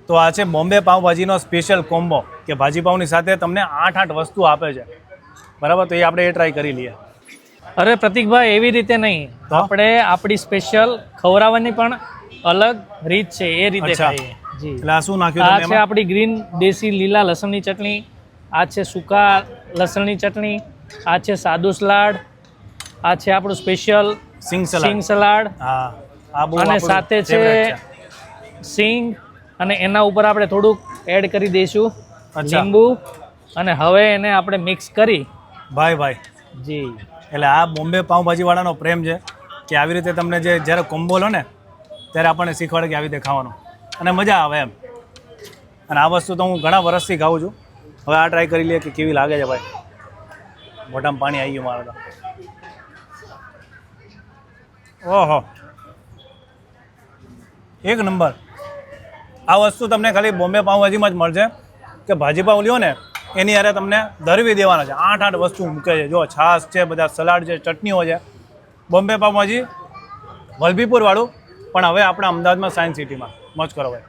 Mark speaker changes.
Speaker 1: તો આ છે બોમ્બે પાઉંભાજીનો સ્પેશિયલ કોમ્બો કે ભાજી પાઉંની સાથે તમને 8 વસ્તુ આપે છે, બરાબર? તો એ આપણે એ ટ્રાય કરી લઈએ.
Speaker 2: અરે પ્રતિકભાઈ, એવી રીતે નહીં, આપણે આપણી સ્પેશિયલ ખવડાવવાની પણ અલગ રીત છે, એ રીતે ખાઈએ. જી,
Speaker 1: એટલે આ શું નાખ્યું
Speaker 2: આ
Speaker 1: તમે
Speaker 2: છે
Speaker 1: એમાં?
Speaker 2: આપણી ગ્રીન દેશી લીલા લસણની ચટણી, આ છે સૂકા લસણની ચટણી, આ છે સાદું સલાડ, આ છે આપણું સ્પેશિયલ
Speaker 1: સિંગ
Speaker 2: સિંગ સલાડ,
Speaker 1: હા, આ બહુ
Speaker 2: અને
Speaker 1: આપણું
Speaker 2: સાથે છે
Speaker 1: favorite
Speaker 2: સિંગ, અને એના ઉપર આપણે થોડુંક એડ કરી દઈશું
Speaker 1: અચ્છા.
Speaker 2: લીંબુ, અને હવે એને આપણે મિક્સ કરી.
Speaker 1: ભાઈ
Speaker 2: જી,
Speaker 1: એટલે આ બોમ્બે પાઉંભાજીવાળાનો પ્રેમ છે કે આવી રીતે તમને જે જ્યારે કોમ્બો લો ને ત્યારે આપણને શીખવાડે કે આવી રીતે ખાવાનું અને મજા આવે એમ. અને આ વસ્તુ તો હું ઘણા વર્ષથી ખાઉં છું. હવે આ ટ્રાય કરી લઈએ કે કેવી લાગે છે ભાઈ. મોઢામાં પાણી આવી ગયું મારે તો. ઓહો, એક નંબર. આ વસ્તુ તમને ખાલી બોમ્બે પાઉંભાજીમાં જ મળશે કે ભાજી પાઉં લ્યો ને એની યારે તમને ધરવી દેવાના છે. 8 વસ્તુ મૂકે છે. જો છાશ છે, બધા સલાડ છે, ચટણીઓ છે. બોમ્બે પાઉંભાજી વલભીપુરવાળું, પણ હવે આપણા અમદાવાદમાં સાયન્સ સિટીમાં. મોજ કરો ભાઈ.